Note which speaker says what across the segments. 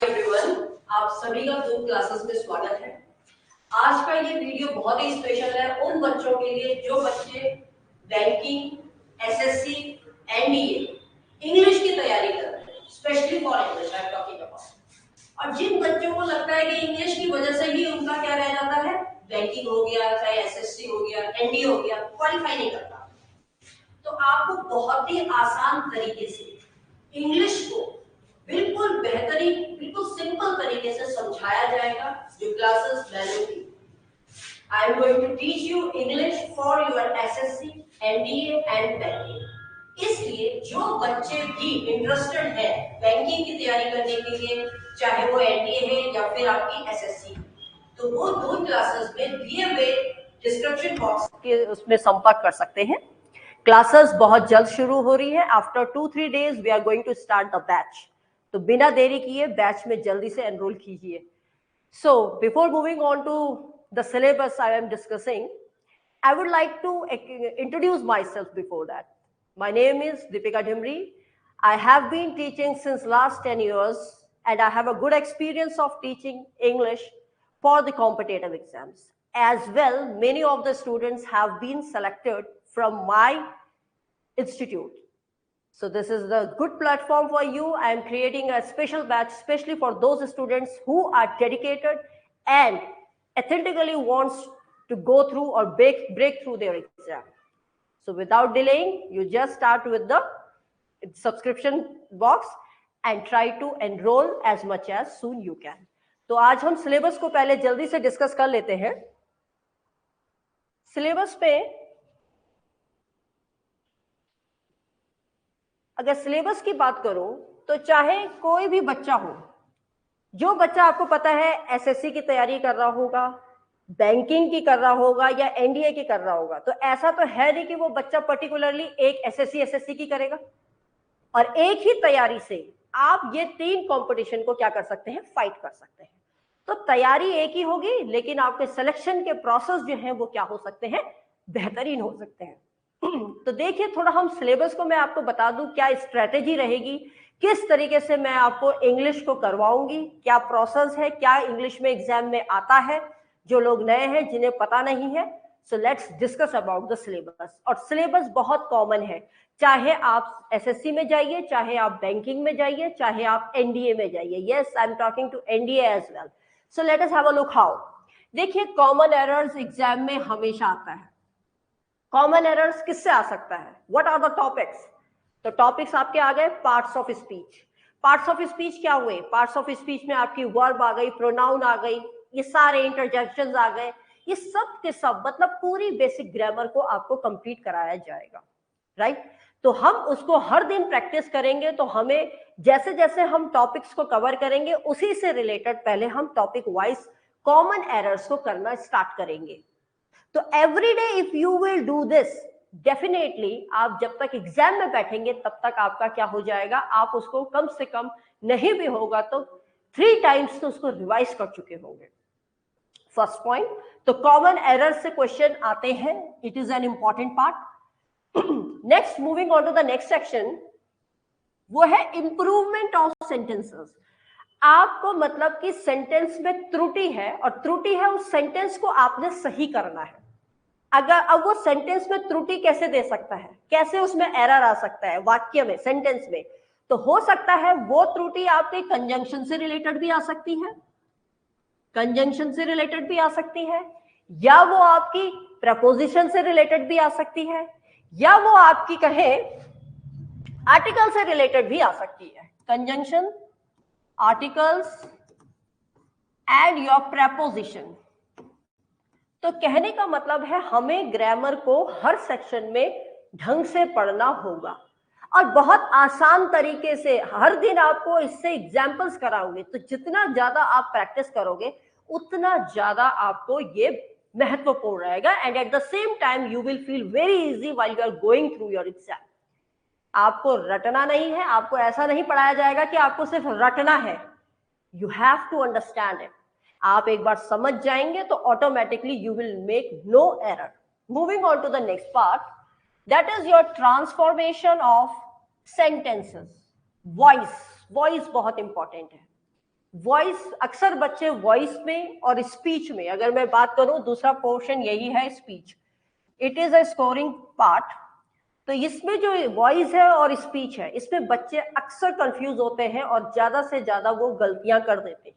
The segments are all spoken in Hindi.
Speaker 1: एवरीवन, आप सभी का जूम क्लासेस में स्वागत है। आज का ये वीडियो बहुत ही स्पेशल है उन बच्चों के लिए जो बच्चे बैंकिंग, एसएससी, एनडीए, इंग्लिश की तैयारी कर रहे हैं, specially for English I am talking about. और जिन बच्चों को लगता है कि इंग्लिश की वजह से ही उनका क्या रह जाता है, बैंकिंग हो गया, चाहे एसएससी हो गया, एनडीए हो गया, क्वालिफाई नहीं करता, तो आपको बहुत ही आसान तरीके से इंग्लिश को बिल्कुल बेहतरीन, बिल्कुल सिंपल तरीके से समझाया जाएगा। जो क्लासेस मैंने दी, I am going to teach you English for your SSC, NDA and banking. इसलिए जो बच्चे भी इंटरेस्टेड है बैंकिंग की तैयारी करने के लिए, चाहे वो एनडीए है या फिर आपकी एसएससी, तो वो दो क्लासेस में दिए हुए डिस्क्रिप्शन बॉक्स के उसमें संपर्क कर सकते हैं। क्लासेस बहुत जल्द शुरू हो रही है। After 2-3 days we are going to start the batch. तो बिना देरी किए बैच में जल्दी से एनरोल कीजिए। So before moving on to the syllabus I am discussing, I would like to introduce myself before that. My name is Deepika Dhimri. I have been teaching since last 10 years and I have a good experience of teaching English for the competitive exams. As well, many of the students have been selected from my institute. So this is the good platform for you. I am creating a special batch especially for those students who are dedicated and authentically wants to go through or break through their exam. So without delaying, you just start with the subscription box and try to enroll as much as soon you can. तो आज हम सिलेबस को पहले जल्दी से डिस्कस कर लेते हैं। सिलेबस पे अगर सिलेबस की बात करूं तो चाहे कोई भी बच्चा हो, जो बच्चा आपको पता है एसएससी की तैयारी कर रहा होगा, बैंकिंग की कर रहा होगा या एनडीए की कर रहा होगा, तो ऐसा तो है नहीं कि वो बच्चा पर्टिकुलरली एक एसएससी की करेगा। और एक ही तैयारी से आप ये 3 कंपटीशन को क्या कर सकते हैं, फाइट कर सकते हैं। तो तैयारी एक ही होगी, लेकिन आपके सिलेक्शन के प्रोसेस जो हैं वो क्या हो सकते हैं, बेहतरीन हो सकते हैं। तो देखिए, थोड़ा हम सिलेबस को मैं आपको बता दूं, क्या स्ट्रेटेजी रहेगी, किस तरीके से मैं आपको इंग्लिश को करवाऊंगी, क्या प्रोसेस है, क्या इंग्लिश में एग्जाम में आता है, जो लोग नए हैं जिन्हें पता नहीं है। So let's discuss about the syllabus. और सिलेबस बहुत कॉमन है, चाहे आप एसएससी में जाइए, चाहे आप बैंकिंग में जाइए, चाहे आप एनडीए में जाइए। Yes, I am talking to NDA as well. So let us have a look how. देखिए, कॉमन एरर्स एग्जाम में हमेशा आता है। कॉमन एरर्स किससे आ सकता है, व्हाट आर द टॉपिक्स? तो टॉपिक्स आपके आ गए parts of speech. Parts of speech क्या हुए? पार्ट्स ऑफ स्पीच में आपकी वर्ब आ गई, प्रोनाउन आ गई, ये सारे इंटरजेक्शंस आ गए, ये सब के सब मतलब पूरी बेसिक ग्रामर को आपको कंप्लीट कराया जाएगा, राइट? तो हम उसको हर दिन प्रैक्टिस करेंगे, तो हमें जैसे जैसे हम टॉपिक्स को कवर करेंगे उसी से रिलेटेड पहले हम टॉपिक वाइज कॉमन एरर्स को करना स्टार्ट करेंगे। तो every day if you will do this, definitely आप जब तक एग्जाम में बैठेंगे तब तक आपका क्या हो जाएगा, आप उसको कम से कम नहीं भी होगा तो 3 टाइम्स तो उसको रिवाइज कर चुके होंगे। फर्स्ट पॉइंट, तो कॉमन एरर से क्वेश्चन आते हैं, it is an important part. Next, moving on to the next section, वो है इंप्रूवमेंट ऑफ सेंटेंसेस। आपको मतलब कि सेंटेंस में त्रुटि है और त्रुटि है, उस सेंटेंस को आपने सही करना है। अगर अब वो सेंटेंस में त्रुटि कैसे दे सकता है, कैसे उसमें एरर आ सकता है वाक्य में, सेंटेंस में? तो हो सकता है वो त्रुटि आपके कंजंक्शन से रिलेटेड भी आ सकती है, कंजंक्शन से रिलेटेड भी आ सकती है, या वो आपकी प्रपोजिशन से रिलेटेड भी आ सकती है, या वो आपकी कहे आर्टिकल से रिलेटेड भी आ सकती है। Conjunction, articles and your preposition. तो कहने का मतलब है हमें ग्रामर को हर सेक्शन में ढंग से पढ़ना होगा और बहुत आसान तरीके से हर दिन आपको इससे एग्जाम्पल्स कराओगे, तो जितना ज्यादा आप प्रैक्टिस करोगे उतना ज्यादा आपको ये महत्वपूर्ण रहेगा। And at the same time you will feel very easy while you are going through your exam. आपको रटना नहीं है, आपको ऐसा नहीं पढ़ाया जाएगा कि आपको सिर्फ रटना है, you have to understand it. आप एक बार समझ जाएंगे तो automatically you will make no error. Moving on to the next part, that is your transformation of sentences. Voice बहुत इंपॉर्टेंट है। वॉइस, अक्सर बच्चे वॉइस में और स्पीच में, अगर मैं बात करूं दूसरा पोर्शन यही है speech, it is a scoring part. तो इसमें जो वॉइस है और स्पीच है, इसमें बच्चे अक्सर कंफ्यूज होते हैं और ज्यादा से ज्यादा वो गलतियां कर देते हैं।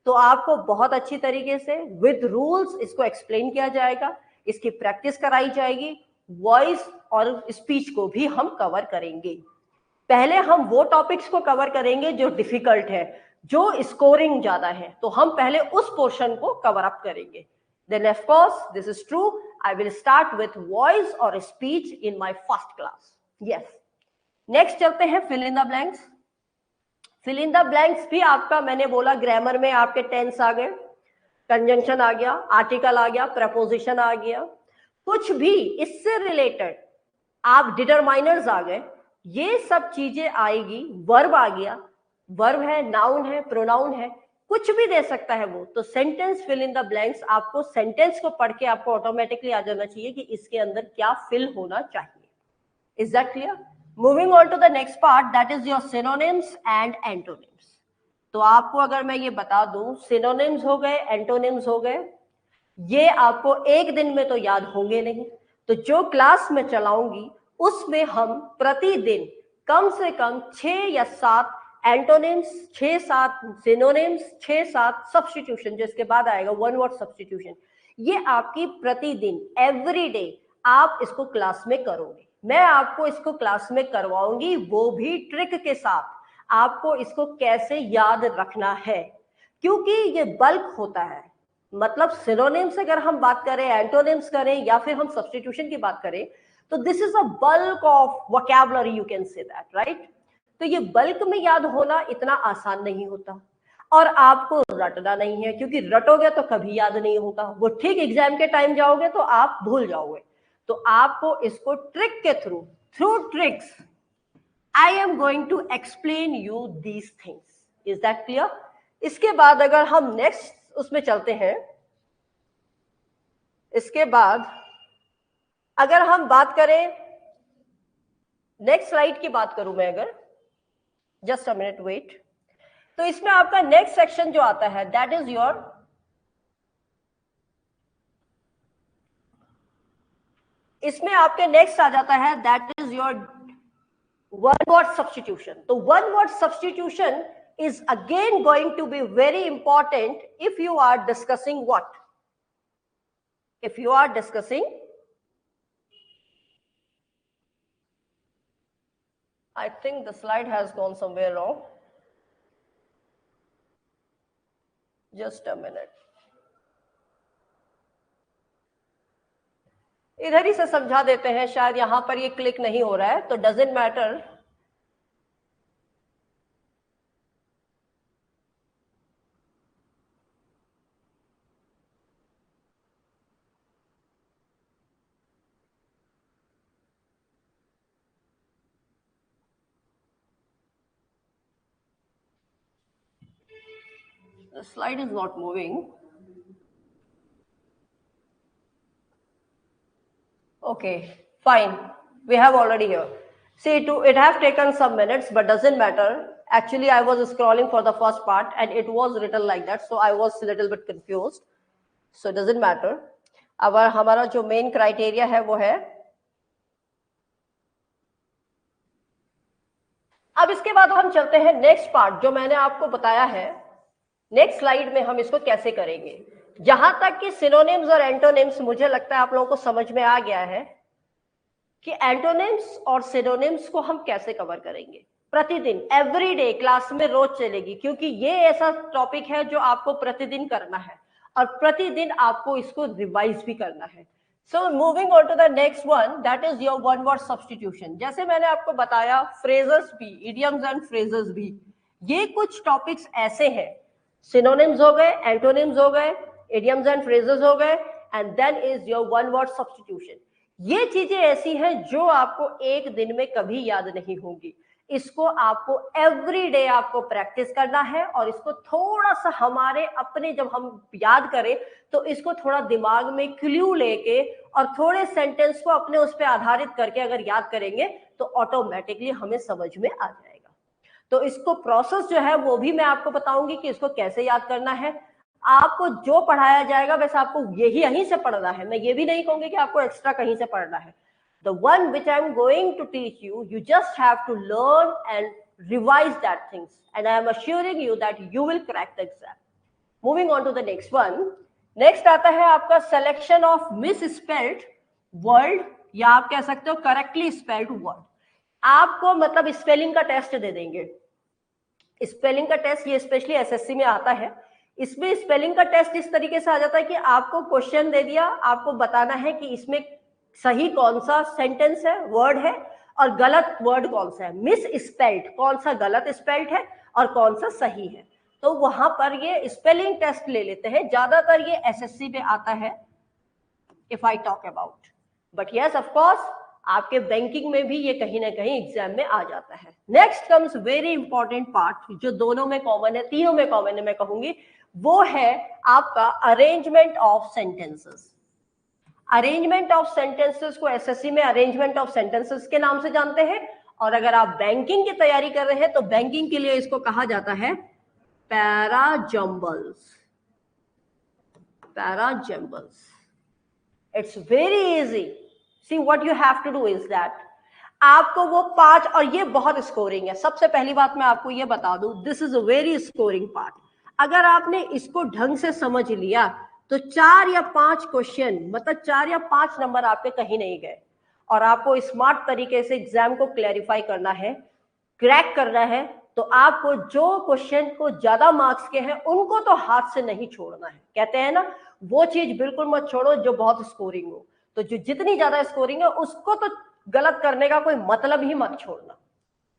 Speaker 1: तो आपको बहुत अच्छी तरीके से विद रूल्स इसको एक्सप्लेन किया जाएगा, इसकी प्रैक्टिस कराई जाएगी, वॉइस और स्पीच को भी हम कवर करेंगे। पहले हम वो टॉपिक्स को कवर करेंगे जो डिफिकल्ट है, जो स्कोरिंग ज्यादा है, तो हम पहले उस पोर्शन को कवर अप करेंगे। Then of course this is true, I will start with voice or speech in my first class. Yes. Next चलते हैं fill in the blanks. Fill in the blanks भी आपका, मैंने बोला ग्रामर में आपके टेंस आ गए, कंजंक्शन आ गया, आर्टिकल आ गया, प्रपोजिशन आ गया, कुछ भी इससे रिलेटेड आप डिटरमाइनर्स आ गए, ये सब चीजें आएगी। वर्ब आ गया, वर्ब है, नाउन है, प्रोनाउन है, कुछ भी दे सकता है वो। तो sentence fill in the blanks, आपको सेंटेंस को पढ़ के आपको ऑटोमेटिकली आ जाना चाहिए कि इसके अंदर क्या फिल होना चाहिए। Is that clear? Moving on to the next part, that is your synonyms and antonyms. तो आपको अगर मैं ये बता दूं, सिनोनिम्स हो गए, एंटोनिम्स हो गए, ये आपको एक दिन में तो याद होंगे नहीं। तो जो क्लास में चलाऊंगी उसमें हम प्रतिदिन कम से कम 6 या 7 एंटोनिम्स, 6-7 सिनोनिम्स, 6-7 सब्स्टिट्यूशन, जिसके बाद आएगा वन वर्ड सब्स्टिट्यूशन, ये आपकी प्रतिदिन एवरी डे आप इसको क्लास में करोगे। मैं आपको इसको क्लास में करवाऊंगी, वो भी ट्रिक के साथ, आपको इसको कैसे याद रखना है, क्योंकि ये बल्क होता है। मतलब सिनोनिम्स अगर हम बात करें, एंटोनिम्स करें, या फिर हम सब्स्टिट्यूशन की बात करें, तो this is a bulk of vocabulary, you can say that, right? तो ये बल्क में याद होना इतना आसान नहीं होता, और आपको रटना नहीं है, क्योंकि रटोगे तो कभी याद नहीं होगा, वो ठीक एग्जाम के टाइम जाओगे तो आप भूल जाओगे। तो आपको इसको ट्रिक के through tricks I am going to explain you these things. Is that clear? इसके बाद अगर हम नेक्स्ट उसमें चलते हैं, इसके बाद अगर हम बात करें, नेक्स्ट स्लाइड की बात करूं मैं, अगर जस्ट अ मिनट वेट, तो इसमें आपका नेक्स्ट सेक्शन जो आता है दैट इज योर, इसमें आपके नेक्स्ट आ जाता है that is your one word substitution. तो one word substitution is again going to be very important if you are discussing what? If you are discussing, I think the slide has gone somewhere wrong. Just a minute. इधर ही से समझा देते हैं, शायद यहां पर ये क्लिक नहीं हो रहा है, तो doesn't matter. The slide is not moving. Okay, fine. We have already here. See, it have taken some minutes, but doesn't matter. Actually, I was scrolling for the first part and it was written like that, so I was a little bit confused. So it doesn't matter. अब हमारा जो मेन क्राइटेरिया है वो है, अब इसके बाद हम चलते हैं नेक्स्ट पार्ट, जो मैंने आपको बताया है नेक्स्ट स्लाइड में हम इसको कैसे करेंगे। जहां तक कि सिनोनिम्स और एंटोनिम्स, मुझे लगता है आप लोगों को समझ में आ गया है कि एंटोनिम्स और सिनोनिम्स को हम कैसे कवर करेंगे प्रतिदिन, एवरीडे क्लास में रोज चलेगी, क्योंकि ये ऐसा टॉपिक है जो आपको प्रतिदिन करना है और प्रतिदिन आपको इसको रिवाइज भी करना है। So moving on to the next one, that is your one word substitution. जैसे मैंने आपको बताया, फ्रेजेस भी, इडियम्स एंड फ्रेजेस भी, ये कुछ टॉपिक्स ऐसे हैं, सिनोनिम्स हो गए, एंटोनिम्स हो गए, इडियम्स एंड फ्रेजेस हो गए, and then is your one word substitution. ये चीजें ऐसी हैं जो आपको एक दिन में कभी याद नहीं होगी, इसको आपको एवरी डे आपको प्रैक्टिस करना है, और इसको थोड़ा सा हमारे अपने, जब हम याद करें तो इसको थोड़ा दिमाग में क्लू लेके और थोड़े सेंटेंस को अपने उस पर आधारित करके अगर याद करेंगे तो ऑटोमेटिकली हमें समझ में आ जाएगा। तो इसको प्रोसेस जो है वो भी मैं आपको बताऊंगी कि इसको कैसे याद करना है। आपको जो पढ़ाया जाएगा वैसे आपको यही यहीं से पढ़ना है, मैं ये भी नहीं कहूंगी कि आपको एक्स्ट्रा कहीं से पढ़ना है। The one which I'm going to teach you, you just have to learn and revise that things, and I am assuring you that you will crack the exam. Moving on to the next one. Next आता है आपका selection of misspelled word, या आप कह सकते हो correctly spelled word. आपको मतलब स्पेलिंग का टेस्ट दे देंगे। स्पेलिंग का टेस्ट ये स्पेशली एसएससी में आता है। इसमें स्पेलिंग का टेस्ट इस तरीके से आ जाता है कि आपको क्वेश्चन दे दिया, आपको बताना है कि इसमें सही कौन सा सेंटेंस है, वर्ड है, और गलत वर्ड कौन सा है, मिस स्पेल्ड कौन सा गलत स्पेल्ड है और कौन सा सही है। तो वहां पर ये स्पेलिंग टेस्ट ले लेते हैं, ज्यादातर ये एसएससी में आता है if I talk about, but yes of course आपके बैंकिंग में भी ये कहीं ना कहीं एग्जाम में आ जाता है। Next comes very important part, जो दोनों में कॉमन है, तीनों में कॉमन है मैं कहूंगी, वो है आपका arrangement of sentences. Arrangement of sentences को एसएससी में अरेंजमेंट ऑफ सेंटेंसेस के नाम से जानते हैं, और अगर आप बैंकिंग की तैयारी कर रहे हैं तो बैंकिंग के लिए इसको कहा जाता है parajumbles. Parajumbles, it's very easy. See what you have to do is that आपको वो 5, और ये बहुत स्कोरिंग है। सबसे पहली बात मैं आपको ये बता दूं, this is a very scoring part. अगर आपने इसको ढंग से समझ लिया तो 4 या 5 क्वेश्चन, मतलब 4 या 5 नंबर आपके कहीं नहीं गए, और आपको स्मार्ट तरीके से एग्जाम को क्लैरिफाई करना है, क्रैक करना है। तो आपको जो क्वेश्चन को ज्यादा मार्क्स के हैं उनको तो हाथ से नहीं छोड़ना है। कहते हैं ना, वो चीज बिल्कुल मत छोड़ो जो बहुत स्कोरिंग हो। तो जो जितनी ज्यादा स्कोरिंग है उसको तो गलत करने का कोई मतलब ही मत छोड़ना।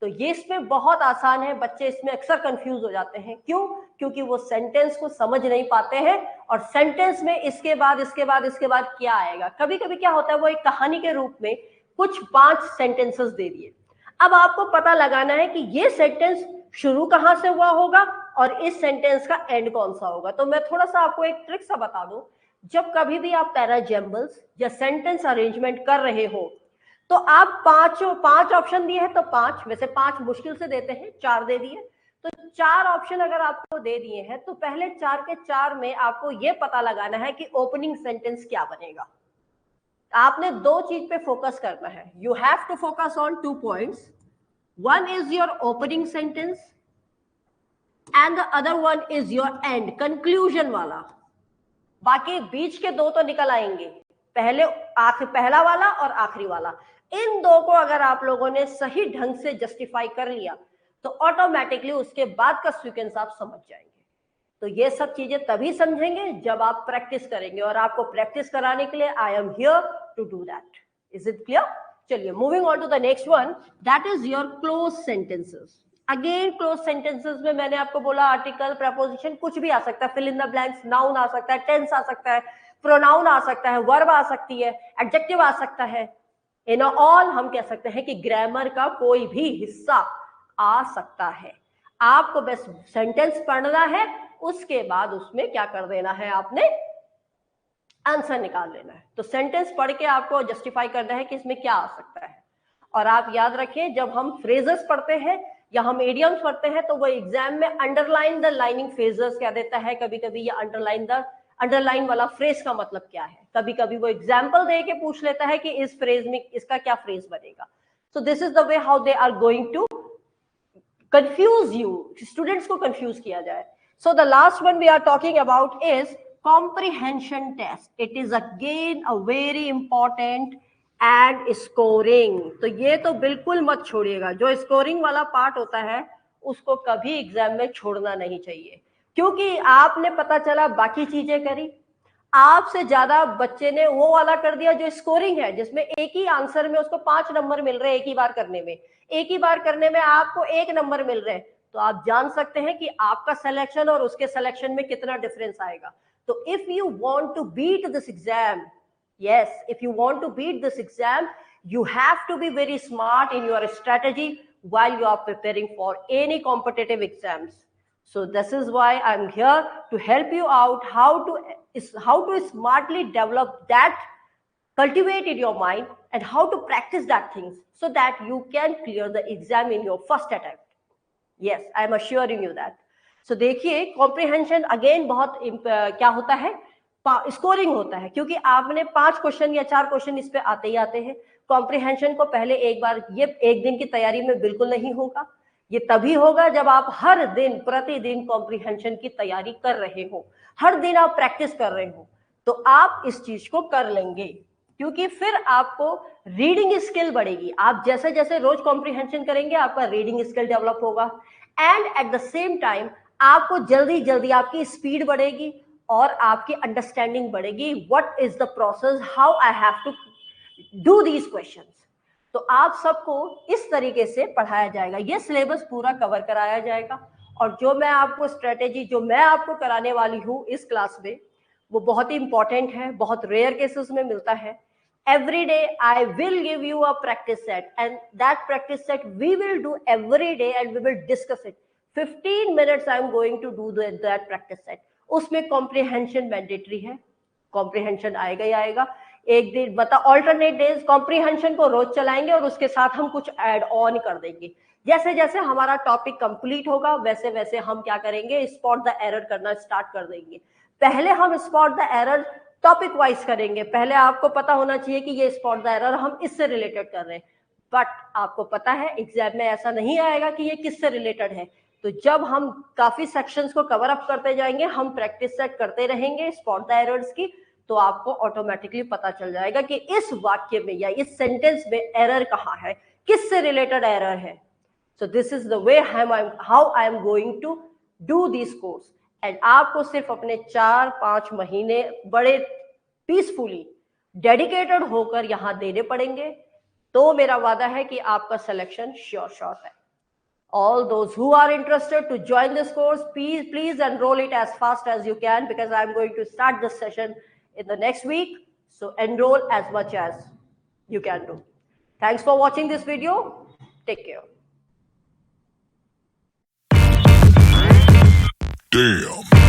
Speaker 1: तो ये इसमें बहुत आसान है, बच्चे इसमें अक्सर कंफ्यूज हो जाते हैं। क्यों? क्योंकि वो सेंटेंस को समझ नहीं पाते हैं, और सेंटेंस में इसके बाद इसके बाद इसके बाद क्या आएगा। कभी कभी क्या होता है, वो एक कहानी के रूप में कुछ 5 सेंटेंसेस दे दिए। अब आपको पता लगाना है कि ये सेंटेंस शुरू कहां से हुआ होगा और इस सेंटेंस का एंड कौन सा होगा। तो मैं थोड़ा सा आपको एक ट्रिक सा बता दूं, जब कभी भी आप पैराजम्बल्स या सेंटेंस अरेंजमेंट कर रहे हो तो आप 5 ऑप्शन दिए हैं तो 5, वैसे 5 मुश्किल से देते हैं, 4 दे दिए, तो 4 ऑप्शन अगर आपको दे दिए हैं तो पहले 4 के 4 में आपको यह पता लगाना है कि ओपनिंग सेंटेंस क्या बनेगा। आपने 2 चीज पे फोकस करना है। You have to focus on 2 points. One is your opening sentence and the other one is your end, conclusion वाला। बाकी बीच के 2 तो निकल आएंगे, पहला वाला और आखिरी वाला। इन 2 को अगर आप लोगों ने सही ढंग से जस्टिफाई कर लिया तो ऑटोमेटिकली उसके बाद का सीक्वेंस आप समझ जाएंगे। तो ये सब चीजें तभी समझेंगे जब आप प्रैक्टिस करेंगे, और आपको प्रैक्टिस कराने के लिए I am here to do that. Is it clear? चलिए, moving on to the next one, that is your cloze sentences. Again cloze sentences में मैंने आपको बोला आर्टिकल, प्रपोजिशन, कुछ भी आ सकता है, fill in the blanks, noun आ सकता है, टेंस आ सकता है, प्रोनाउन आ सकता है, वर्ब आ सकती है, एडजेक्टिव आ सकता है। इन ऑल हम कह सकते हैं कि ग्रामर का कोई भी हिस्सा आ सकता है। आपको बस सेंटेंस पढ़ना है, उसके बाद उसमें क्या कर देना है, आपने आंसर निकाल लेना है। तो सेंटेंस पढ़ के आपको जस्टिफाई करना है कि इसमें क्या आ सकता है। और आप याद रखें, जब हम फ्रेजेस पढ़ते हैं या हम इडियम्स पढ़ते हैं तो वो एग्जाम में अंडरलाइन द लाइनिंग फ्रेजेस क्या देता है, कभी कभी ये अंडरलाइन वाला फ्रेज का मतलब क्या है, कभी कभी वो एग्जाम्पल दे के पूछ लेता है कि इस फ्रेज में इसका क्या फ्रेज बनेगा। So this is the way how they are going to confuse you, students को कंफ्यूज किया जाए। So the last one we are talking about is comprehension test. It is again a very important and scoring. तो ये तो बिल्कुल मत छोड़िएगा, जो स्कोरिंग वाला पार्ट होता है उसको कभी एग्जाम में छोड़ना नहीं चाहिए, क्योंकि आपने पता चला बाकी चीजें करी, आपसे ज्यादा बच्चे ने वो वाला कर दिया जो स्कोरिंग है, जिसमें एक ही आंसर में उसको 5 नंबर मिल रहे हैं एक ही बार करने में, एक ही बार करने में आपको 1 नंबर मिल रहे हैं। तो आप जान सकते हैं कि आपका सिलेक्शन और उसके सिलेक्शन में कितना डिफरेंस आएगा। So if you want to beat this exam, yes, if you want to beat this exam, you have to be very smart in your strategy while you are preparing for any competitive exams. So this is why I'm here to help you out how to smartly develop that, cultivate in your mind, and how to practice that things so that you can clear the exam in your first attempt. Yes, I am assuring you that. So देखिए कॉम्प्रिहेंशन अगेन बहुत क्या होता है, स्कोरिंग होता है, क्योंकि आपने 5 क्वेश्चन या 4 क्वेश्चन इस पे आते ही आते हैं। कॉम्प्रिहेंशन को पहले एक बार, ये एक दिन की तैयारी में बिल्कुल नहीं होगा, ये तभी होगा जब आप हर दिन प्रतिदिन कॉम्प्रिहेंशन की तैयारी कर रहे हो, हर दिन आप प्रैक्टिस कर रहे हो, तो आप इस चीज को कर लेंगे, क्योंकि फिर आपको रीडिंग स्किल बढ़ेगी। आप जैसे जैसे रोज कॉम्प्रिहेंशन करेंगे आपका रीडिंग स्किल डेवलप होगा, and at the same time आपको जल्दी जल्दी आपकी स्पीड बढ़ेगी और आपकी अंडरस्टैंडिंग बढ़ेगी। What is the process, how I have to do these questions. तो आप सबको इस तरीके से पढ़ाया जाएगा, ये सिलेबस पूरा कवर कराया जाएगा। और जो मैं आपको स्ट्रेटेजी जो मैं आपको कराने वाली हूँ इस क्लास में, वो बहुत ही इंपॉर्टेंट है, बहुत रेयर केसेस में मिलता है। Every day I will give you a practice set, and that practice set we will do every day and we will discuss it. 15 minutes I am going to do that practice set. उसमें comprehension mandatory है, comprehension आएगा ही आएगा। एक दिन मतलब alternate days comprehension को रोज चलाएंगे और उसके साथ हम कुछ add on कर देंगे। जैसे जैसे हमारा टॉपिक कंप्लीट होगा वैसे वैसे हम क्या करेंगे, स्पॉट द एरर करना स्टार्ट कर देंगे। पहले हम spot the error topic wise करेंगे, पहले आपको पता होना चाहिए कि ये स्पॉट द एरर हम इससे रिलेटेड कर रहे हैं, बट आपको पता है एग्जाम में ऐसा नहीं आएगा कि ये किससे रिलेटेड है। तो जब हम काफी सेक्शंस को कवर अप करते जाएंगे, हम प्रैक्टिस सेट करते रहेंगे स्पॉट द एरर्स की, तो आपको ऑटोमेटिकली पता चल जाएगा कि इस वाक्य में या इस सेंटेंस में एरर कहाँ है, किससे रिलेटेड एरर है। So this is the way how I am going to do this course. And आपको सिर्फ अपने 4-5 महीने बड़े पीसफुली डेडिकेटेड होकर यहां देने पड़ेंगे, तो मेरा वादा है कि आपका सिलेक्शन श्योर है। All those who are interested to join this course, please enroll it as fast as you can, because I am going to start this session in the next week. So enroll as much as you can do. Thanks for watching this video. Take care.
Speaker 2: Damn.